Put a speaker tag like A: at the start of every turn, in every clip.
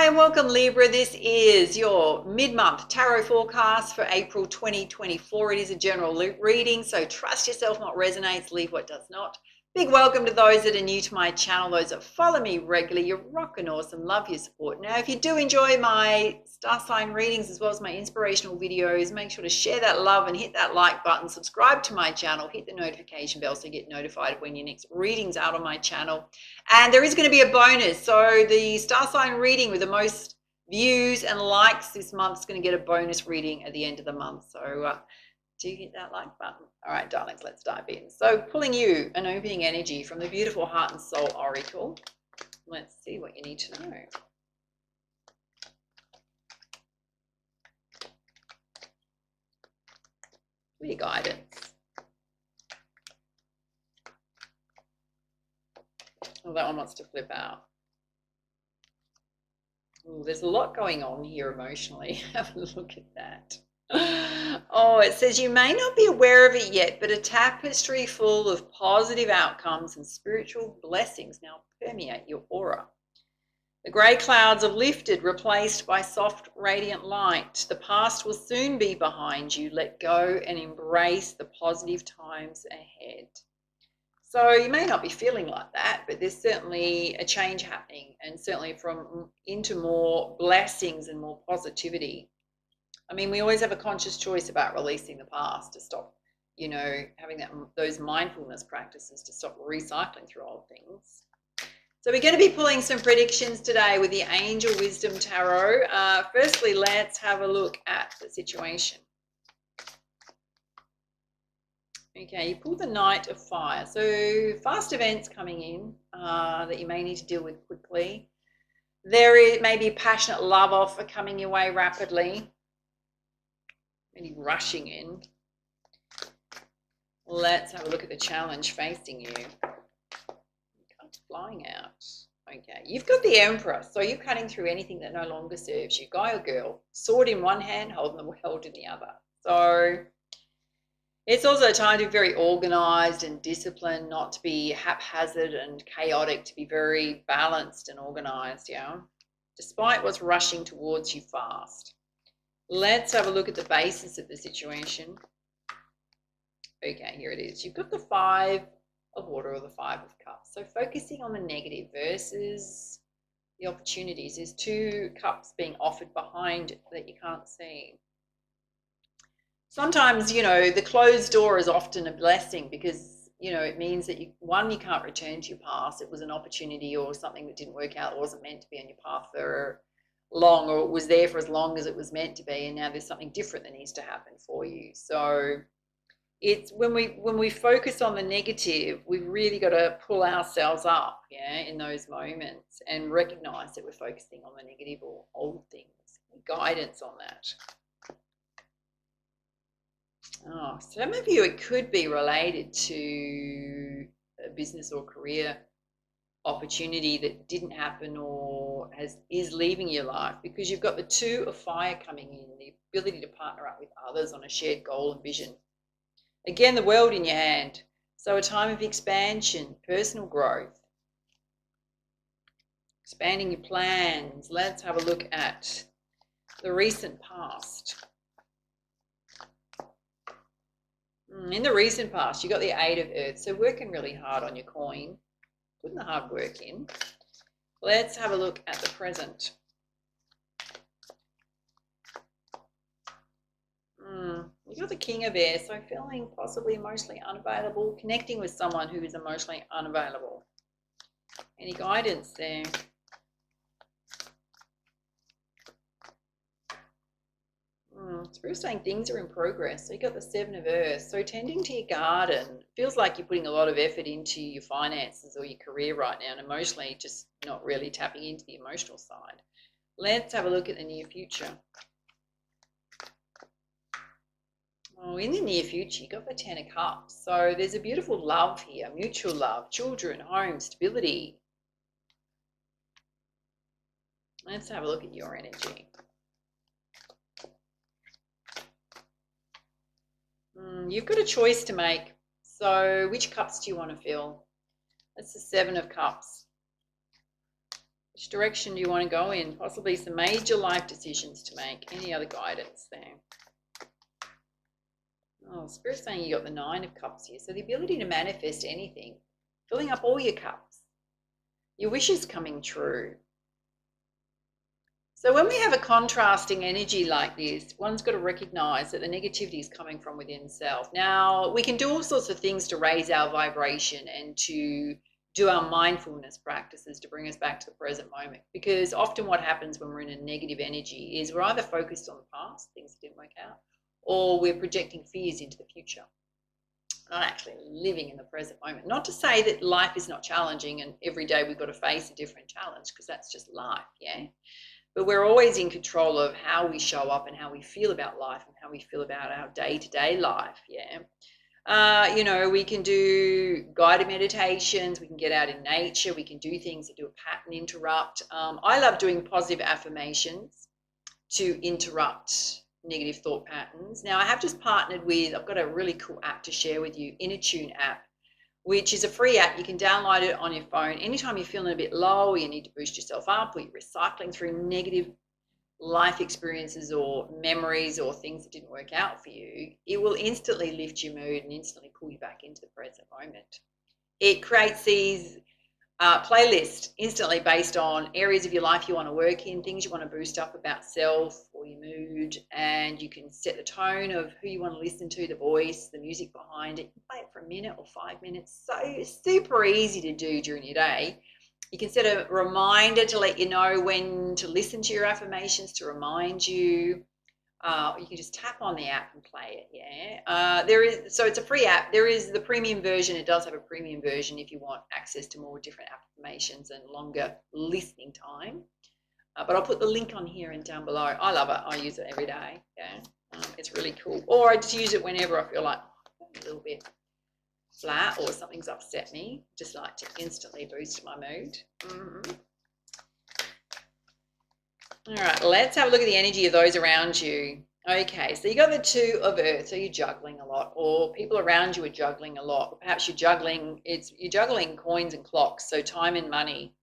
A: Hi and welcome, Libra. This is your mid-month tarot forecast for April 2024. It is a general reading, so trust yourself what resonates, leave what does not. Big welcome to those that are new to my channel, those that follow me regularly. You're rocking awesome. Love your support. Now, if you do enjoy my star sign readings as well as my inspirational videos, make sure to share that love and hit that like button. Subscribe to my channel. Hit the notification bell so you get notified when your next reading's out on my channel. And there is going to be a bonus. So the star sign reading with the most views and likes this month is going to get a bonus reading at the end of the month. So do hit that like button. All right, darlings, let's dive in. So pulling you an opening energy from the beautiful Heart and Soul Oracle. Let's see what you need to know. Clear guidance. Oh, that one wants to flip out. Oh, there's a lot going on here emotionally. Have a look at that. Oh, it says you may not be aware of it yet, but a tapestry full of positive outcomes and spiritual blessings now permeate your aura. The grey clouds have lifted, replaced by soft, radiant light. The past will soon be behind you. Let go and embrace the positive times ahead. So you may not be feeling like that, but there's certainly a change happening, and certainly into more blessings and more positivity. I mean, we always have a conscious choice about releasing the past to stop, having those mindfulness practices to stop recycling through old things. So we're going to be pulling some predictions today with the Angel Wisdom Tarot. Firstly, let's have a look at the situation. Okay, you pulled the Knight of Fire. So fast events coming in that you may need to deal with quickly. There may be a passionate love offer coming your way rapidly. Maybe rushing in. Let's have a look at the challenge facing you. Cards flying out. Okay, you've got the Emperor, so you're cutting through anything that no longer serves you. Guy or girl, sword in one hand, holding the world in the other. So it's also a time to be very organized and disciplined, not to be haphazard and chaotic, to be very balanced and organized, despite what's rushing towards you fast. Let's have a look at the basis of the situation. Okay, here it is. You've got the Five of Water or the Five of Cups. So focusing on the negative versus the opportunities. There's two cups being offered behind that you can't see. Sometimes, the closed door is often a blessing because, it means that you can't return to your past. It was an opportunity or something that didn't work out, or wasn't meant to be on your path for long, or it was there for as long as it was meant to be, and now there's something different that needs to happen for you. So it's when we focus on the negative, we've really got to pull ourselves up, in those moments, and recognize that we're focusing on the negative or old things. Guidance on that. Oh, some of you, it could be related to a business or career opportunity that didn't happen or is leaving your life, because you've got the Two of Fire coming in, the ability to partner up with others on a shared goal and vision. Again, the world in your hand. So a time of expansion, personal growth, expanding your plans. Let's have a look at the recent past. In the recent past, you got the Eight of Earth, so working really hard on your coin, putting the hard work in. Let's have a look at the present. You got the King of Air, so feeling possibly emotionally unavailable, connecting with someone who is emotionally unavailable. Any guidance there? Spirit saying things are in progress. So you got the Seven of Earth. So tending to your garden. Feels like you're putting a lot of effort into your finances or your career right now, and emotionally just not really tapping into the emotional side. Let's have a look at the near future. Oh, in the near future, you got the Ten of Cups. So there's a beautiful love here, mutual love, children, home, stability. Let's have a look at your energy. You've got a choice to make. So which cups do you want to fill? That's the Seven of Cups. Which direction do you want to go in? Possibly some major life decisions to make. Any other guidance there? Oh, Spirit's saying you got the 9 of Cups here. So the ability to manifest anything, filling up all your cups, your wishes coming true. So when we have a contrasting energy like this, one's got to recognize that the negativity is coming from within self. Now, we can do all sorts of things to raise our vibration and to do our mindfulness practices to bring us back to the present moment. Because often what happens when we're in a negative energy is we're either focused on the past, things that didn't work out, or we're projecting fears into the future, not actually living in the present moment. Not to say that life is not challenging and every day we've got to face a different challenge, because that's just life, yeah? But we're always in control of how we show up and how we feel about life and how we feel about our day-to-day life, yeah? You know, we can do guided meditations, we can get out in nature, we can do things that do a pattern interrupt. I love doing positive affirmations to interrupt negative thought patterns. Now, I have just partnered with, I've got a really cool app to share with you, Inner Tune app, which is a free app. You can download it on your phone. Anytime you're feeling a bit low, or you need to boost yourself up, or you're recycling through negative life experiences or memories or things that didn't work out for you, it will instantly lift your mood and instantly pull you back into the present moment. It creates these playlists instantly based on areas of your life you want to work in, things you want to boost up about self or your mood, and you can set the tone of who you want to listen to, the voice, the music behind it. You can play it for a minute or 5 minutes. So super easy to do during your day. You can set a reminder to let you know when to listen to your affirmations, to remind you. You can just tap on the app and play it, yeah. So it's a free app. There is the premium version. It does have a premium version if you want access to more different affirmations and longer listening time. But I'll put the link on here and down below. I love it. I use it every day, yeah. It's really cool. Or I just use it whenever I feel like a little bit flat or something's upset me. Just like to instantly boost my mood. All right, let's have a look at the energy of those around you. Okay, so you got the 2 of Earth, so you're juggling a lot, or people around you are juggling a lot. Or perhaps you're juggling coins and clocks, so time and money,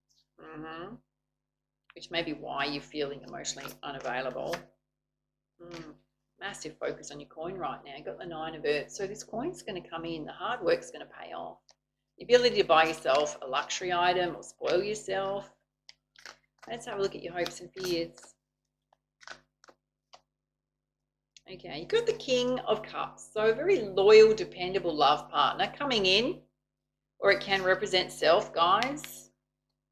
A: which may be why you're feeling emotionally unavailable. Massive focus on your coin right now. You've got the 9 of Earth, so this coin's going to come in. The hard work's going to pay off. The ability to buy yourself a luxury item or spoil yourself. Let's have a look at your hopes and fears. Okay, you've got the King of Cups. So a very loyal, dependable love partner coming in, or it can represent self, guys.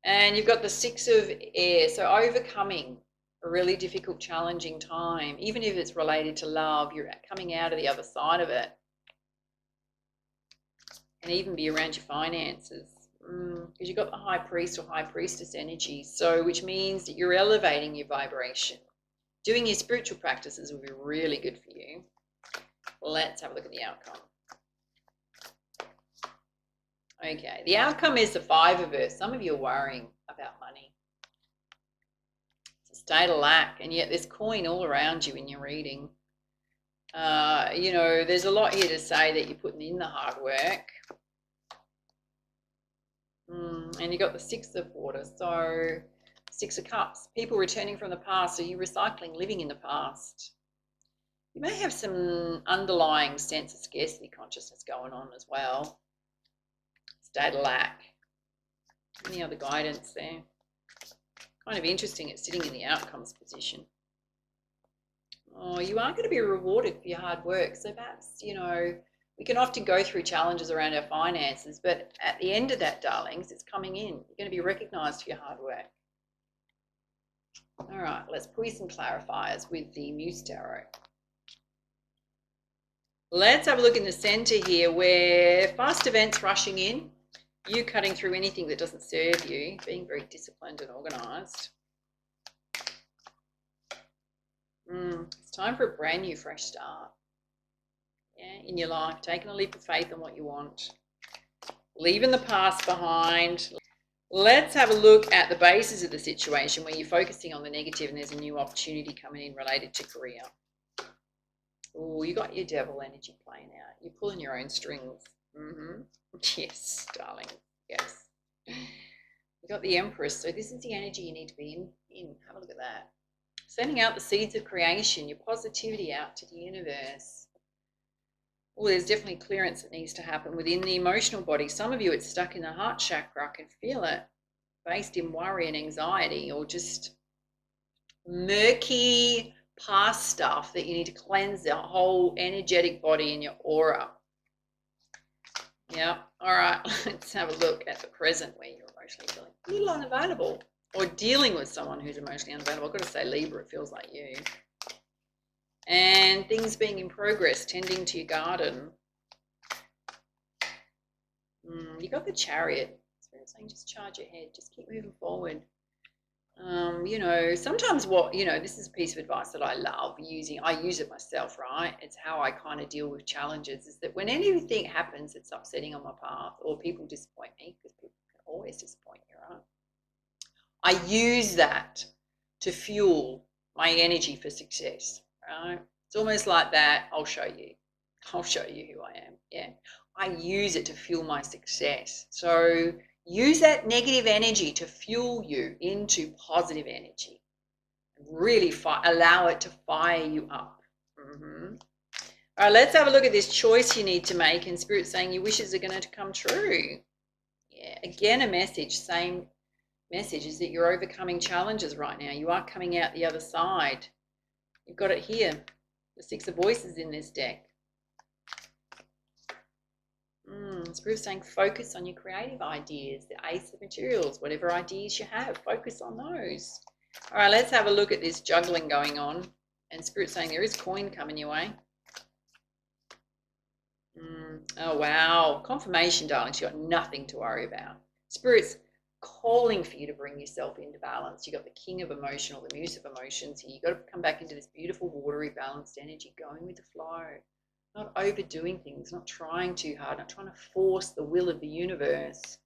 A: And you've got the 6 of Air. So overcoming a really difficult, challenging time. Even if it's related to love, you're coming out of the other side of it. And even be around your finances. Because you've got the High Priest or High Priestess energy, so which means that you're elevating your vibration. Doing your spiritual practices will be really good for you. Let's have a look at the outcome. Okay, the outcome is the 5 of Earth. Some of you are worrying about money. It's a state of lack, and yet there's coin all around you in your reading. You know, there's a lot here to say that you're putting in the hard work. And you got the 6 of Water, so 6 of Cups. People returning from the past, so you're recycling, living in the past. You may have some underlying sense of scarcity consciousness going on as well. State of lack. Any other guidance there? Kind of interesting, it's sitting in the outcomes position. Oh, you are going to be rewarded for your hard work. So perhaps, you know, we can often go through challenges around our finances, but at the end of that, darlings, it's coming in. You're going to be recognized for your hard work. All right, let's pull you some clarifiers with the Muse Tarot. Let's have a look in the center here where fast events rushing in, you cutting through anything that doesn't serve you, being very disciplined and organized. It's time for a brand new fresh start. Yeah, in your life, taking a leap of faith on what you want, leaving the past behind. Let's have a look at the basis of the situation where you're focusing on the negative and there's a new opportunity coming in related to career. Oh, you got your devil energy playing out. You're pulling your own strings. Yes, darling. Yes. We got the Empress. So this is the energy you need to be in. Have a look at that. Sending out the seeds of creation, your positivity out to the universe. Oh, there's definitely clearance that needs to happen within the emotional body. Some of you, it's stuck in the heart chakra. I can feel it, based in worry and anxiety, or just murky past stuff that you need to cleanse the whole energetic body in your aura. Yeah, all right, let's have a look at the present where you're emotionally feeling a little unavailable, or dealing with someone who's emotionally unavailable. I've got to say, Libra, it feels like you. And things being in progress, tending to your garden. You got the Chariot. Spirit saying just charge ahead, just keep moving forward. You know, sometimes this is a piece of advice that I love using. I use it myself, right? It's how I kind of deal with challenges, is that when anything happens that's upsetting on my path, or people disappoint me, because people can always disappoint you, right? I use that to fuel my energy for success, right? It's almost like that. I'll show you who I am. Yeah, I use it to fuel my success. So use that negative energy to fuel you into positive energy. Really allow it to fire you up. All right, let's have a look at this choice you need to make, and Spirit saying your wishes are going to come true. Yeah, again, a message, same message, is that you're overcoming challenges right now. You are coming out the other side. You've got it here, the Six of Voices in this deck. Spirit saying focus on your creative ideas, the Ace of Materials, whatever ideas you have, focus on those. All right, let's have a look at this juggling going on. And Spirit saying there is coin coming your way. Oh, wow. Confirmation, darlings. You've got nothing to worry about. Spirit's calling for you to bring yourself into balance. You've got the King of Emotional, the Muse of Emotions here. You've got to come back into this beautiful, watery, balanced energy, going with the flow. Not overdoing things, not trying too hard, not trying to force the will of the universe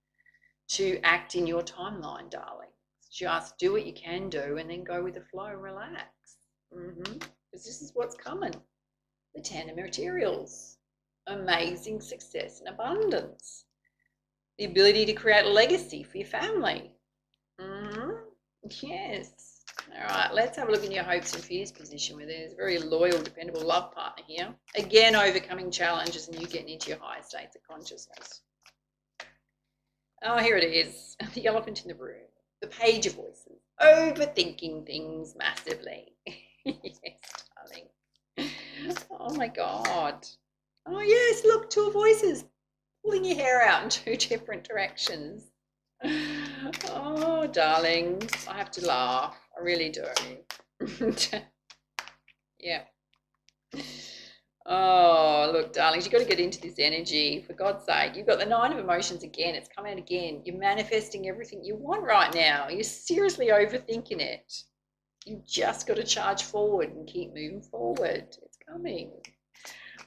A: to act in your timeline, darling. Just do what you can do and then go with the flow, relax. Because this is what's coming. The Ten of Materials. Amazing success and abundance. The ability to create a legacy for your family. Yes. All right, let's have a look in your hopes and fears position, where there's a very loyal, dependable love partner here. Again, overcoming challenges and you getting into your higher states of consciousness. Oh, here it is. The elephant in the room. The Page of Voices. Overthinking things massively. Yes, darling. Oh my God. Oh yes, look, two of voices pulling your hair out in two different directions. Oh, darlings, I have to laugh. I really do. Yeah. Oh, look, darlings, you've got to get into this energy, for God's sake. You've got the Nine of Emotions again. It's come out again. You're manifesting everything you want right now. You're seriously overthinking it. You just got to charge forward and keep moving forward. It's coming.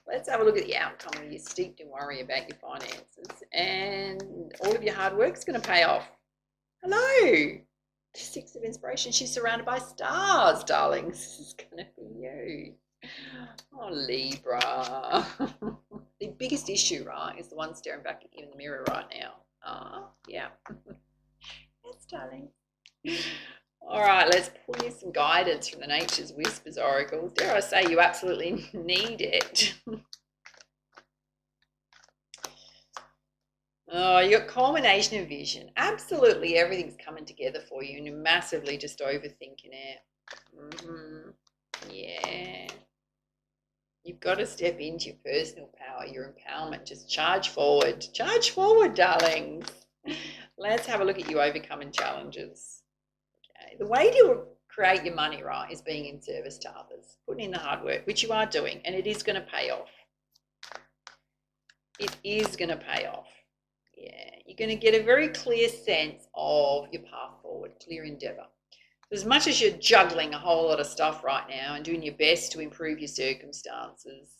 A: Let's have a look at the outcome where you're steeped in worry about your finances, and all of your hard work's going to pay off. Hello. The Six of Inspiration. She's surrounded by stars, darlings. This is going to be you. Oh, Libra. The biggest issue, right, is the one staring back at you in the mirror right now. Yeah. Yes, darling. All right, let's pull you some guidance from the Nature's Whispers Oracle. Dare I say you absolutely need it. Oh, you got culmination of vision. Absolutely everything's coming together for you and you're massively just overthinking it. Yeah. You've got to step into your personal power, your empowerment. Just charge forward. Charge forward, darlings. Let's have a look at you overcoming challenges. Okay. The way to create your money, right, is being in service to others, putting in the hard work, which you are doing, and it is going to pay off. It is going to pay off. Yeah, you're going to get a very clear sense of your path forward, clear endeavour. As much as you're juggling a whole lot of stuff right now and doing your best to improve your circumstances,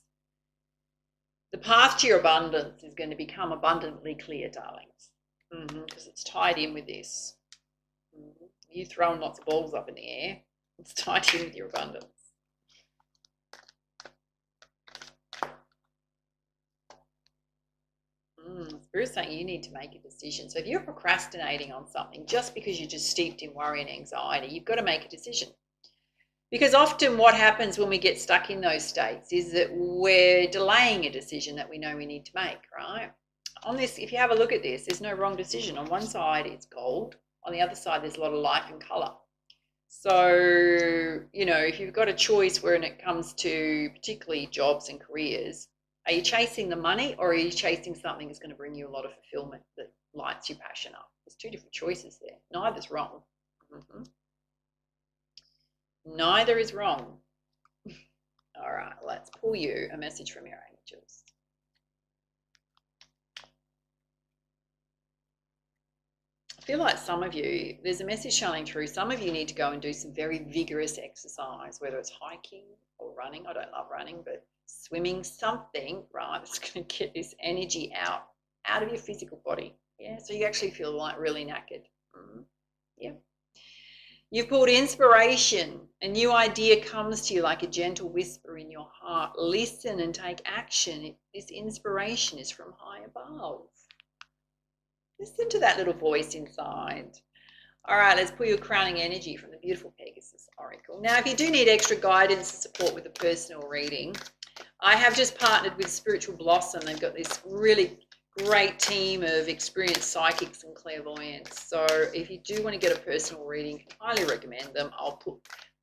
A: the path to your abundance is going to become abundantly clear, darlings, because it's tied in with this. You throwing lots of balls up in the air, it's tied in with your abundance. It's Spirit's saying you need to make a decision. So if you're procrastinating on something just because you're just steeped in worry and anxiety, you've got to make a decision. Because often what happens when we get stuck in those states is that we're delaying a decision that we know we need to make, right? On this, if you have a look at this, there's no wrong decision. On one side, it's gold. On the other side, there's a lot of life and color. So, if you've got a choice when it comes to particularly jobs and careers, are you chasing the money or are you chasing something that's going to bring you a lot of fulfillment that lights your passion up? There's two different choices there. Neither's wrong. Neither is wrong. All right, let's pull you a message from your angels. I feel like some of you, there's a message shining through. Some of you need to go and do some very vigorous exercise, whether it's hiking or running. I don't love running, but swimming, something, right, that's going to get this energy out of your physical body. Yeah, so you actually feel like really knackered. Yeah. You've pulled inspiration. A new idea comes to you like a gentle whisper in your heart. Listen and take action. This inspiration is from high above. Listen to that little voice inside. All right, let's pull your crowning energy from the beautiful Pegasus Oracle. Now, if you do need extra guidance and support with a personal reading, I have just partnered with Spiritual Blossom. They've got this really great team of experienced psychics and clairvoyants. So if you do want to get a personal reading, I highly recommend them. I'll put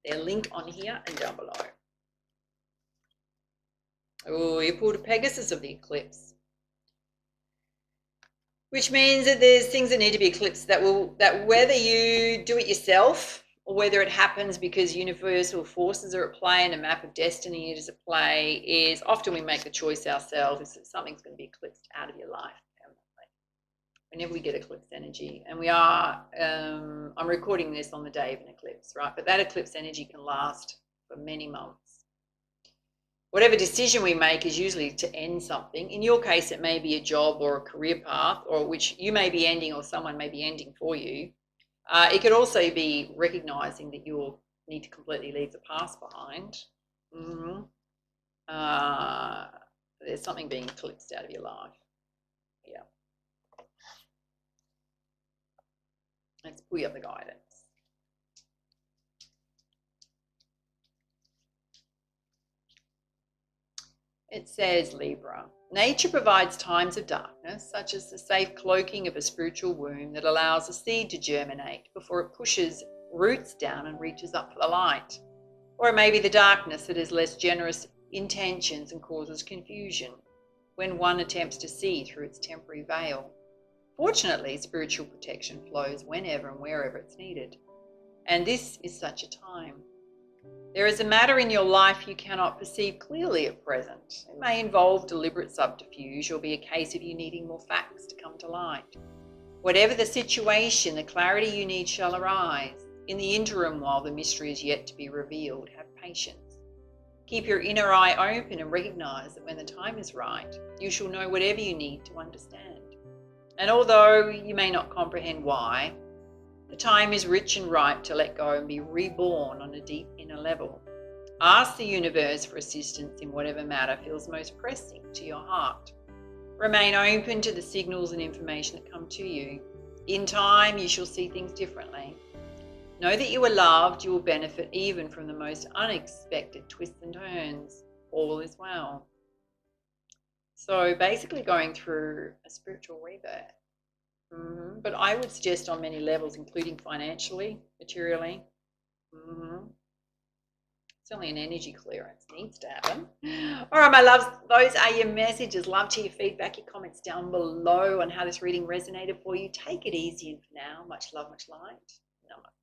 A: their link on here and down below. Oh, you pulled a Pegasus of the eclipse, which means that there's things that need to be eclipsed that whether you do it yourself or whether it happens because universal forces are at play and a map of destiny is at play, is often we make the choice ourselves is that something's going to be eclipsed out of your life permanently whenever we get eclipse energy. And we are, I'm recording this on the day of an eclipse, right? But that eclipse energy can last for many months. Whatever decision we make is usually to end something. In your case, it may be a job or a career path, or which you may be ending or someone may be ending for you. It could also be recognizing that you'll need to completely leave the past behind. There's something being eclipsed out of your life. Yeah. Let's pull you up the guidance. It says, Libra, nature provides times of darkness, such as the safe cloaking of a spiritual womb that allows a seed to germinate before it pushes roots down and reaches up for the light. Or it may be the darkness that has less generous intentions and causes confusion when one attempts to see through its temporary veil. Fortunately, spiritual protection flows whenever and wherever it's needed. And this is such a time. There is a matter in your life you cannot perceive clearly at present. It may involve deliberate subterfuge or be a case of you needing more facts to come to light. Whatever the situation, the clarity you need shall arise. In the interim, while the mystery is yet to be revealed, have patience. Keep your inner eye open and recognize that when the time is right, you shall know whatever you need to understand. And although you may not comprehend why, the time is rich and ripe to let go and be reborn on a deep inner level. Ask the universe for assistance in whatever matter feels most pressing to your heart. Remain open to the signals and information that come to you. In time, you shall see things differently. Know that you are loved. You will benefit even from the most unexpected twists and turns. All is well. So basically going through a spiritual rebirth. But I would suggest on many levels, including financially, materially. It's only an energy clearance. Needs to happen. All right, my loves, those are your messages. Love to your feedback, your comments down below on how this reading resonated for you. Take it easy and for now, much love, much light. Namaste.